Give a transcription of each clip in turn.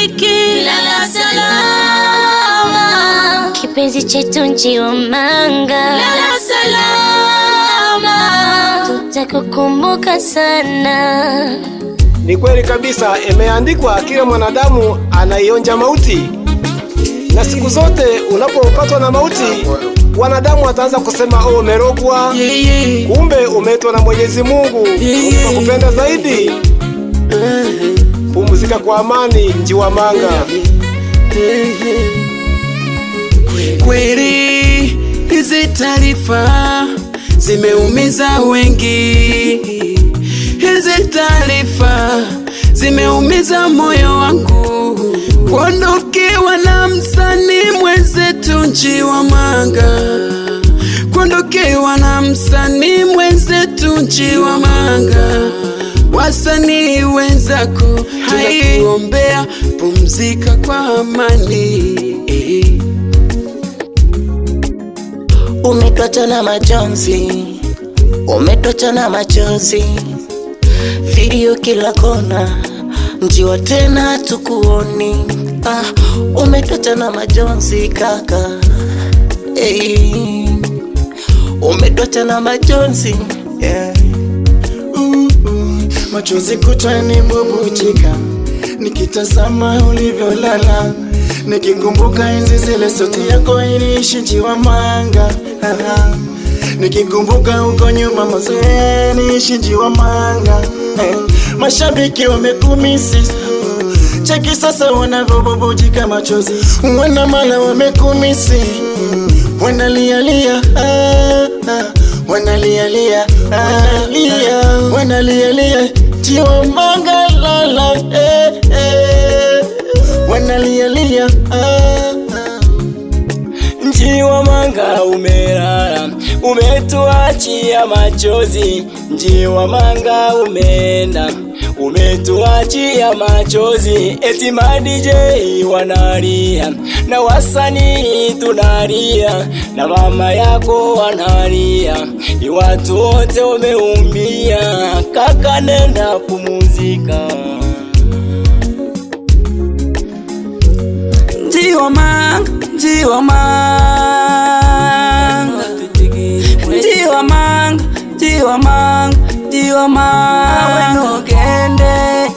mashabiki, lala salama. Kipenzi chetu Njiwa Manga, lala salama. Tutakukumbuka sana. Ni kweli kabisa, imeandikwa kila mwanadamu anaionja mauti. Na siku zote unapopatwa na mauti, wanadamu wataanza kusema oh, umerogwa. Kumbe umeitwa na Mwenyezi Mungu kupenda zaidi. Pumzika kwa amani, Njiwa Manga. Kweli hizi taarifa zimeumiza wengi, hizi taarifa zimeumiza moyo wangu. Kuondokewa na msanii mwenzetu Njiwa Manga, kuondokewa na msanii mwenzetu Njiwa Manga. Wasanii wenzako tunakuombea pumzika kwa amani. Umetwacha na majonzi, umetwacha na machozi, video kila kona, Njiwa tena tukuoni. Umetwacha na majonzi kaka, umetwacha na majonzi, machozi kutani mbubujika, nikitazama ulivyolala, nikikumbuka enzi zile sauti yako iliishi Njiwa Manga. Nikikumbuka uko nyuma mazoea iliishi Njiwa Manga. Mashabiki wamekumisi, cheki sasa wanavyobubujika machozi. Wana mala wamekumisi, wanalialia, wanalialia, wanalialia, Njiwa Manga lala, wanalialia. Njiwa Manga umelala, umetuachia machozi. Njiwa Manga umeenda, umetuachia machozi. Eti ma DJ wanalia, na wasanii tunalia, na mama yako wanalia, watu wote wameumia. Kaka nenda pumzika. Njiwa Manga, Njiwa Manga, Njiwa Manga, Njiwa Manga, Njiwa Manga gende.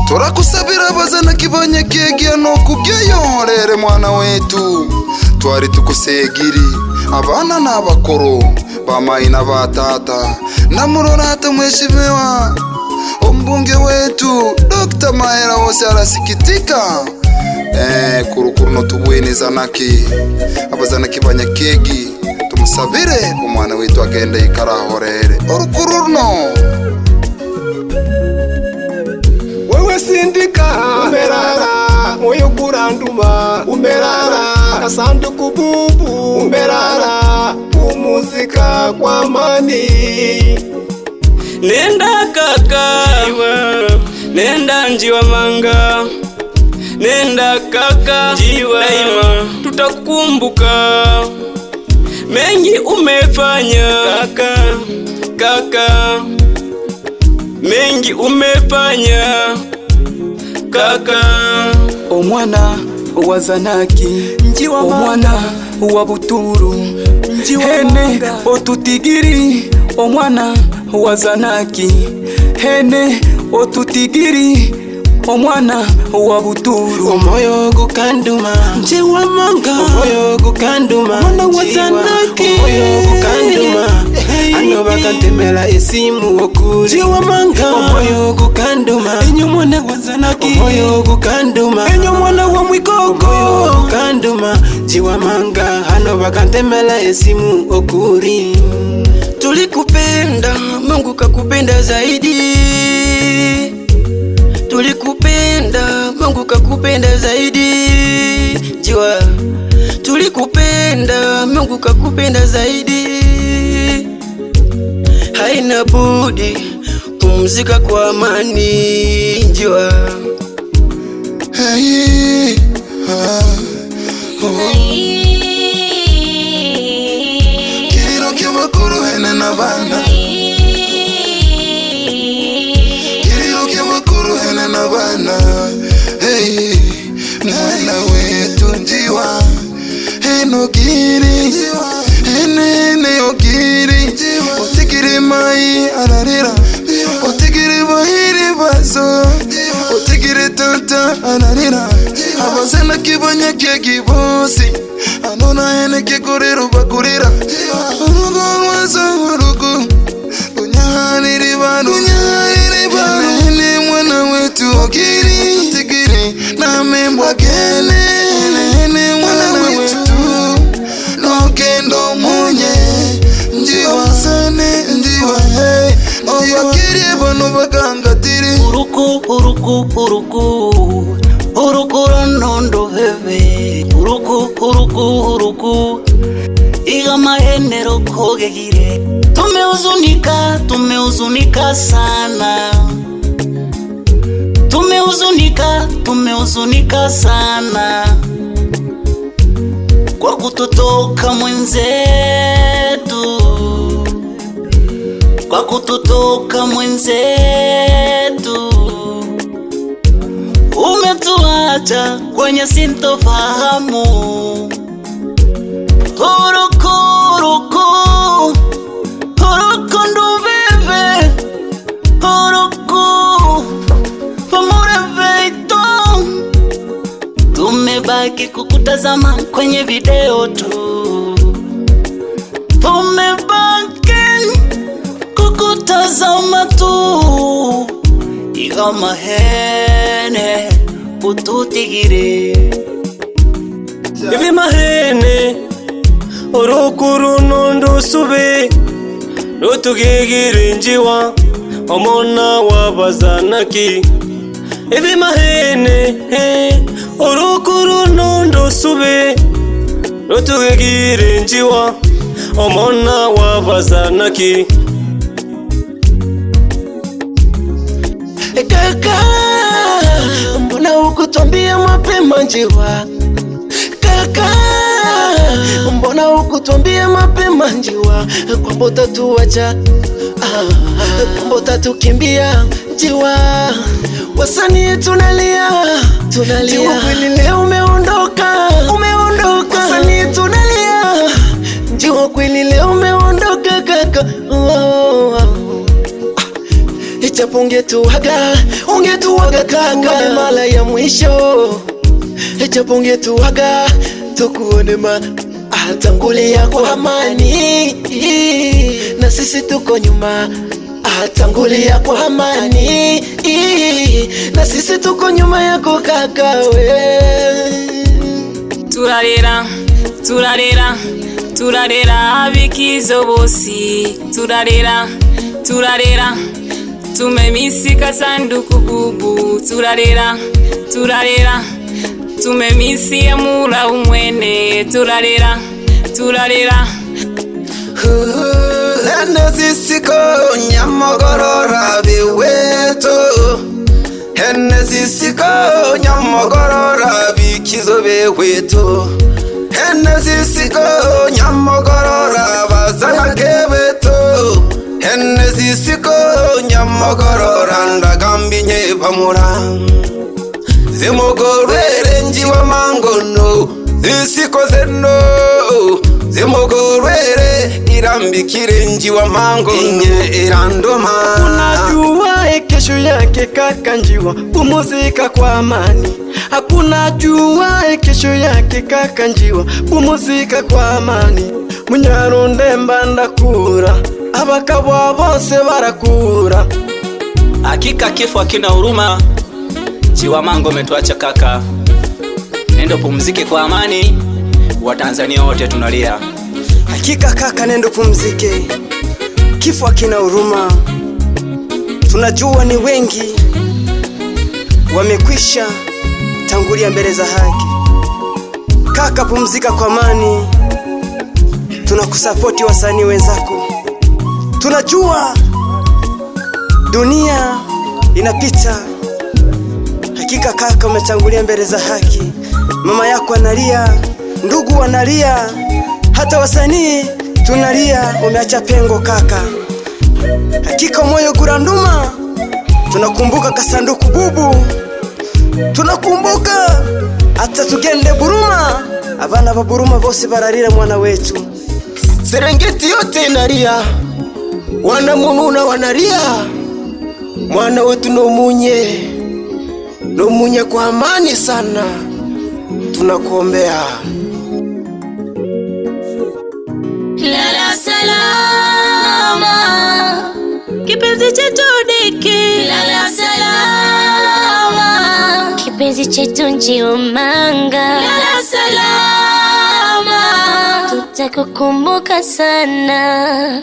Turakusabira bazana kibanye kegia no kugeyorere mwana wetu. Twari tukusegiri abana n'abakoro bamayi n'abatata, namurorata mweshimiwa ombunge wetu Dr. Maera wose arasikitika. Kurukuru no tubweneza naki abazana kibanya kegi, tumusabire umwana wetu agenda ikarahorere urukuru no. Wewe sindika umerara, moyo kuranduma umerara, kasanduku bubu umerara, pumzika kwa amani. Nenda kaka, nenda Njiwa Manga, nenda kaka, daima tutakumbuka. Mengi umefanya kaka, mengi umefanya kaka. Omwana wa Zanaki, omwana wa Buturu, hene otutigiri. Omwana wa Zanaki, hene otutigiri. Omwana wa Buturu, omoyo gukanduma Njiwa Manga, omoyo gukanduma omwana wa Zanaki, omoyo gukanduma. Ano bakatemela esimu okuri Njiwa Manga, omoyo gukanduma. enyo mwana wa Zanaki, omoyo gukanduma. enyo mwana wa Mwikoko, omoyo gukanduma. Njiwa Manga, ano bakatemela esimu okuri. tulikupenda, Mungu kakupenda zaidi. Tulikupenda, Mungu kakupenda zaidi. Njiwa, tulikupenda, Mungu kakupenda zaidi. Haina budi pumzika kwa amani. Njiwa, Kiriro ky'abakuru hene n'abana, kiriro ky'abakuru hene n'abana. bita anarira abazana kibonye kegibosi anona ene kekorero bakurira urugo rwaza urugo unyariri banu ene mwana wetu ogiri tigiri na membwa gene ene mwana wetu nokendo munye njiwa sane njiwa hey oyakiri bano baganga tiri uruku nondo bebe uruku iga mahenero kogegire tumehuzunika sana tumehuzunika sana kwa kututoka mwenzetu umetuacha kwenye sintofahamu uruku ndo bebe uruku pamure veito tumebaki kukutazama kwenye video tu tumebaki kukutazama tu iga mahene ututigire ivi mahene urukuru nondo sube rutugigire njiwa omona wabazanaki ivi mahene urukuru nondo sube rutugigire njiwa omona wabazanaki kaka mbona hukutwambia mapema njiwa kaka mbona hukutwambia mapema njiwa kwamba utatuacha kwamba utatukimbia njiwa wasanii tunalia njiwa kweli leo umeondoka wasanii tunalia njiwa kweli leo umeondoka kaka Ichapo ungetuaga kaka mara ya mwisho Ichapo ungetuaga tukuone atangulia kwa amani na sisi tuko nyuma atangulia kwa amani na sisi tuko nyuma yako kaka we turarera abikizo bosi turarera tumemisika sanduku bubu turarera tumemisi ya mula umwene turarera hene zisiko nyamogorora biweto hene zisiko nyamogorora bikizo beweto hene zisiko nyamogorora bazana kebeto hene zisiko nyamogorora ndagambi nyebamura zimugorwere njiwa mangono zisiko zeno zimugorwere irambikire njiwa mangono irandoma unajua kesho yake kaka njiwa pumuzika kwa amani hakuna jua kesho yake kaka njiwa pumuzika kwa amani munyaronde mbandakura abakabwa bose barakura hakika kifo hakina huruma njiwa mango umetuacha kaka nendo pumzike kwa amani Watanzania wote tunalia hakika kaka nendo pumzike kifo hakina huruma tunajua ni wengi wamekwisha tangulia mbele za haki kaka pumzika kwa amani tunakusapoti wasanii wenzako tunajua dunia inapita hakika kaka umetangulia mbele za haki mama yako analia ndugu wanalia hata wasanii tunalia umeacha pengo kaka hakika moyo guranduma tunakumbuka kasanduku bubu tunakumbuka hata tugende Buruma abana ba Buruma bose bararira mwana wetu Serengeti yote inalia wana mununa wanalia mwana wetu no munye Dumunye kwa amani sana, tunakuombea. Lala salama, kipenzi chetu Diki. Lala salama, kipenzi chetu Njiwamanga. Lala salama, tutakukumbuka sana.